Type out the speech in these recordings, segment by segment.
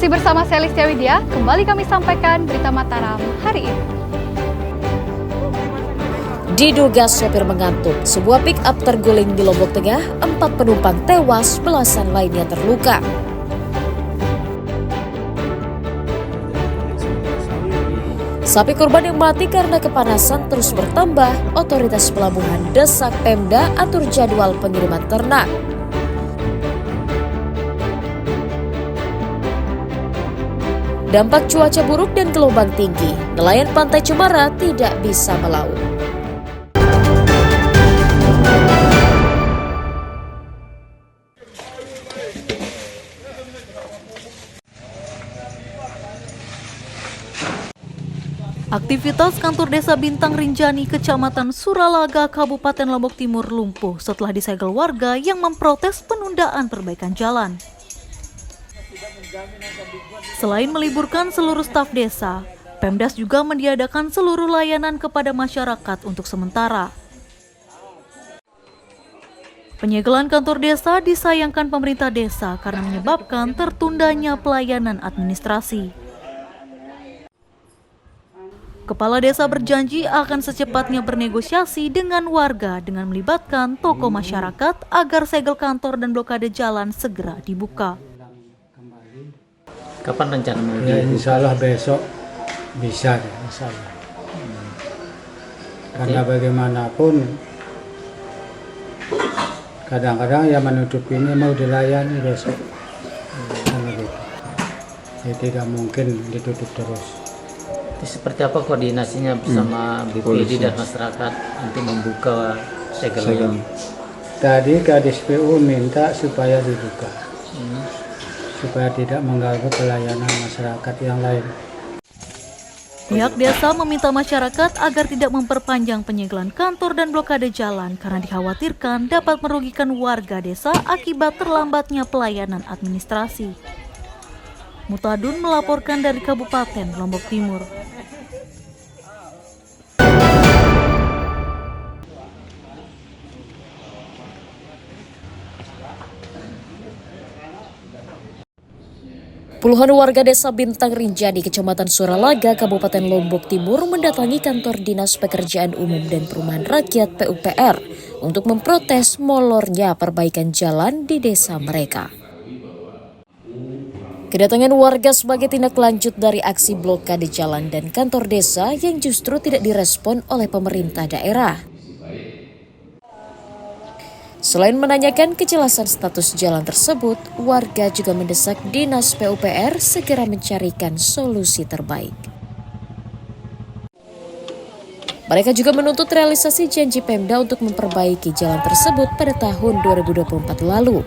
Masih bersama Celestia Widya, kembali kami sampaikan berita Mataram hari ini. Diduga sopir mengantuk, sebuah pick-up terguling di Lombok Tengah, 4 penumpang tewas, belasan lainnya terluka. Sapi kurban yang mati karena kepanasan terus bertambah, otoritas pelabuhan desak Pemda atur jadwal pengiriman ternak. Dampak cuaca buruk dan gelombang tinggi, nelayan Pantai Cemara tidak bisa melaut. Aktivitas kantor desa Bintang Rinjani, Kecamatan Suralaga, Kabupaten Lombok Timur lumpuh setelah disegel warga yang memprotes penundaan perbaikan jalan. Selain meliburkan seluruh staf desa, Pemdas juga meniadakan seluruh layanan kepada masyarakat untuk sementara. Penyegelan kantor desa disayangkan pemerintah desa karena menyebabkan tertundanya pelayanan administrasi. Kepala desa berjanji akan secepatnya bernegosiasi dengan warga dengan melibatkan tokoh masyarakat agar segel kantor dan blokade jalan segera dibuka. Kapan rencana mau ya, insya Allah besok bisa deh, insya Allah. Karena bagaimanapun kadang-kadang ya menutup ini mau dilayani besok. Gitu. Ya, tidak mungkin ditutup terus. Itu seperti apa koordinasinya bersama BPD dan masyarakat untuk membuka segel? Tadi KDSPU minta supaya dibuka. Supaya tidak mengganggu pelayanan masyarakat yang lain. Pihak desa meminta masyarakat agar tidak memperpanjang penyegelan kantor dan blokade jalan karena dikhawatirkan dapat merugikan warga desa akibat terlambatnya pelayanan administrasi. Mutadun melaporkan dari Kabupaten Lombok Timur. Puluhan warga desa Bintang Rinjani, Kecamatan Suralaga, Kabupaten Lombok Timur mendatangi kantor Dinas Pekerjaan Umum dan Perumahan Rakyat PUPR untuk memprotes molornya perbaikan jalan di desa mereka. Kedatangan warga sebagai tindak lanjut dari aksi blokade jalan dan kantor desa yang justru tidak direspon oleh pemerintah daerah. Selain menanyakan kejelasan status jalan tersebut, warga juga mendesak Dinas PUPR segera mencarikan solusi terbaik. Mereka juga menuntut realisasi janji Pemda untuk memperbaiki jalan tersebut pada tahun 2024 lalu.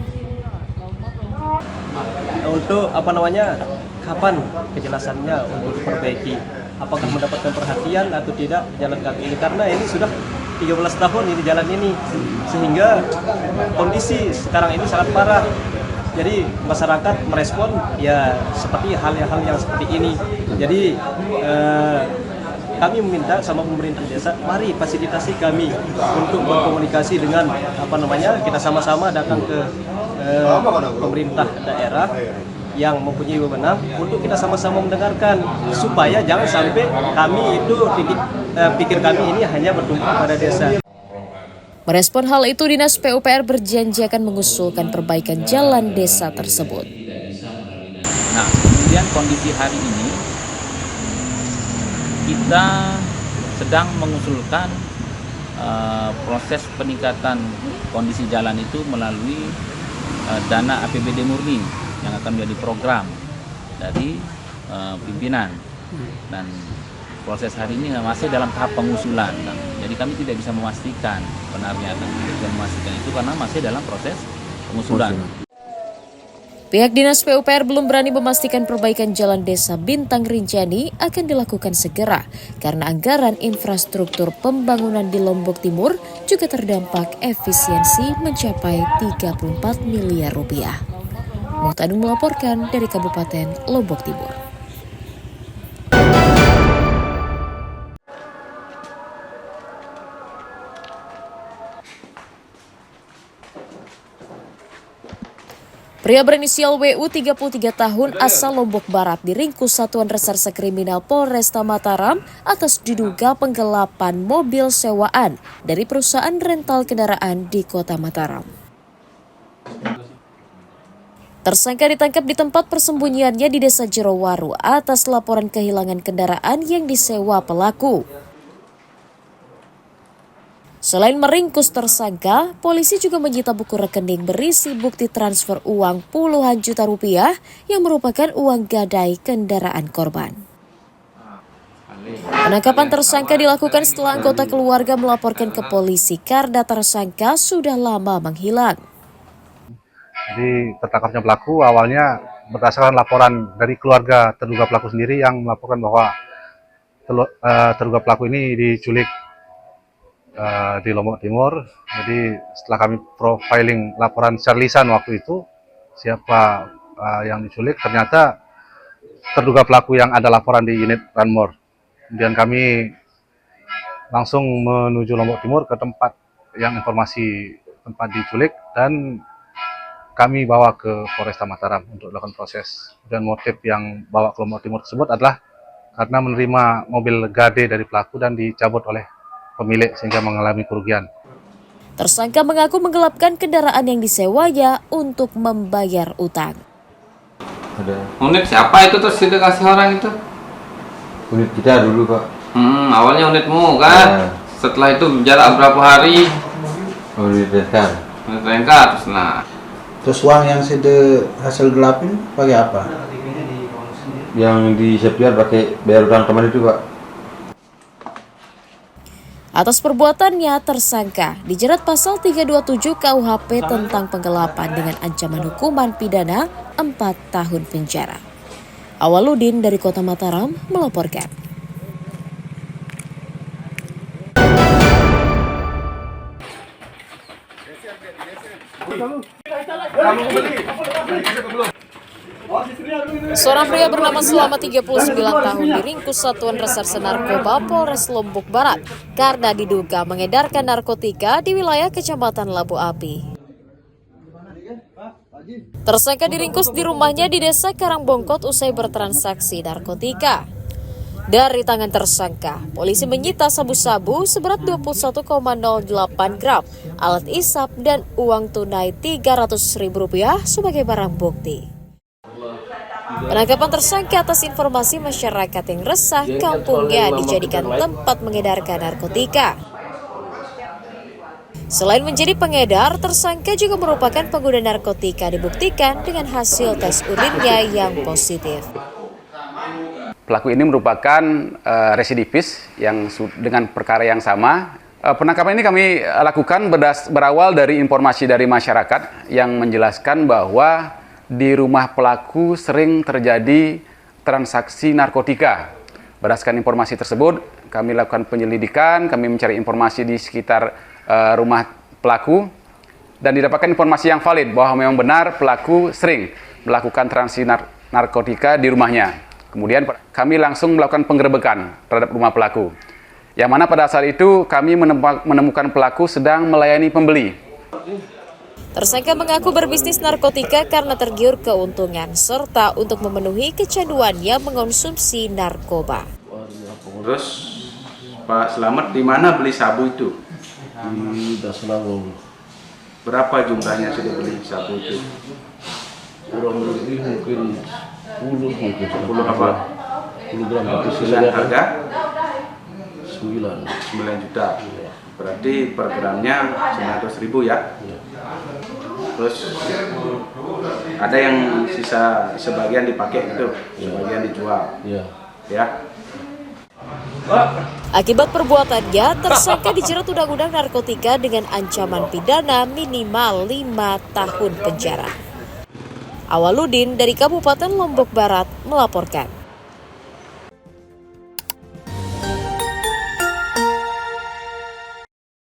Untuk kapan kejelasannya untuk diperbaiki? Apakah mendapatkan perhatian atau tidak jalan kaki ini? Karena ini sudah 13 tahun ini jalan ini, sehingga kondisi sekarang ini sangat parah. Jadi masyarakat merespon ya seperti hal-hal yang seperti ini. Jadi kami meminta sama pemerintah desa, mari fasilitasi kami untuk berkomunikasi dengan kita sama-sama datang ke pemerintah daerah yang mempunyai wewenang untuk kita sama-sama mendengarkan, supaya jangan sampai kami itu pikir kami ini hanya bertumpu pada desa. Merespon hal itu, Dinas PUPR berjanji akan mengusulkan perbaikan jalan desa tersebut. Nah, kemudian kondisi hari ini kita sedang mengusulkan proses peningkatan kondisi jalan itu melalui dana APBD murni yang akan menjadi program dari pimpinan, dan proses hari ini masih dalam tahap pengusulan. Jadi kami tidak bisa memastikan benarnya, itu karena masih dalam proses pengusulan. Pihak Dinas PUPR belum berani memastikan perbaikan jalan desa Bintang Rinjani akan dilakukan segera karena anggaran infrastruktur pembangunan di Lombok Timur juga terdampak efisiensi mencapai 34 miliar rupiah. Muhtadun melaporkan dari Kabupaten Lombok Timur. Pria berinisial WU 33 tahun asal Lombok Barat diringkus Satuan Reserse Kriminal Polresta Mataram atas diduga penggelapan mobil sewaan dari perusahaan rental kendaraan di Kota Mataram. Tersangka ditangkap di tempat persembunyiannya di Desa Jerowaru atas laporan kehilangan kendaraan yang disewa pelaku. Selain meringkus tersangka, polisi juga menyita buku rekening berisi bukti transfer uang puluhan juta rupiah yang merupakan uang gadai kendaraan korban. Penangkapan tersangka dilakukan setelah anggota keluarga melaporkan ke polisi karena tersangka sudah lama menghilang. Jadi tertangkapnya pelaku awalnya berdasarkan laporan dari keluarga terduga pelaku sendiri yang melaporkan bahwa terduga pelaku ini diculik di Lombok Timur. Jadi setelah kami profiling laporan secara lisan waktu itu siapa yang diculik, ternyata terduga pelaku yang ada laporan di unit Ranmor. Kemudian kami langsung menuju Lombok Timur ke tempat yang informasi tempat diculik dan kami bawa ke Polresta Mataram untuk dilakukan proses. Dan motif yang bawa ke Lombok Timur tersebut adalah karena menerima mobil gade dari pelaku dan dicabut oleh pemilik sehingga mengalami kerugian. Tersangka mengaku menggelapkan kendaraan yang disewanya untuk membayar utang. Unit siapa itu terus dikasih orang itu? Unit kita dulu, Pak. Awalnya unitmu kan? Setelah itu jarak berapa hari? Unit Rengkar. Unit Rengkar, terus nah. Terus uang yang sudah hasil gelapin pakai apa? Yang di Septian pakai bayar utang teman itu, Pak. Atas perbuatannya, tersangka dijerat pasal 327 KUHP tentang penggelapan dengan ancaman hukuman pidana 4 tahun penjara. Awaludin dari Kota Mataram melaporkan. Seorang pria bernama Selama 39 tahun diringkus Satuan Reserse Narkoba Polres Lombok Barat karena diduga mengedarkan narkotika di wilayah Kecamatan Labu Api. Tersangka diringkus di rumahnya di Desa Karangbongkot usai bertransaksi narkotika. Dari tangan tersangka, polisi menyita sabu-sabu seberat 21,08 gram, alat isap dan uang tunai Rp300.000 sebagai barang bukti. Penangkapan tersangka atas informasi masyarakat yang resah kampungnya dijadikan tempat mengedarkan narkotika. Selain menjadi pengedar, tersangka juga merupakan pengguna narkotika dibuktikan dengan hasil tes urinnya yang positif. Pelaku ini merupakan residivis yang dengan perkara yang sama. Penangkapan ini kami lakukan berawal dari informasi dari masyarakat yang menjelaskan bahwa di rumah pelaku sering terjadi transaksi narkotika. Berdasarkan informasi tersebut, kami lakukan penyelidikan, kami mencari informasi di sekitar rumah pelaku, dan didapatkan informasi yang valid bahwa memang benar pelaku sering melakukan transaksi narkotika di rumahnya. Kemudian kami langsung melakukan penggerebekan terhadap rumah pelaku. Yang mana pada saat itu kami menemukan pelaku sedang melayani pembeli. Tersangka mengaku berbisnis narkotika karena tergiur keuntungan serta untuk memenuhi kecanduannya mengonsumsi narkoba. Terus Pak Slamet di mana beli sabu itu? Di Dasenawang. Berapa jumlahnya sudah beli sabu itu? Kurang lebih mungkin 10 apa? 10 gram. Dan harga? 9 juta. Berarti per gramnya 900.000 ya? Terus ada yang sisa sebagian dipakai itu, sebagian dijual. Ya. Akibat perbuatannya, tersangka dijerat Undang-Undang Narkotika dengan ancaman pidana minimal 5 tahun penjara. Awaludin dari Kabupaten Lombok Barat melaporkan.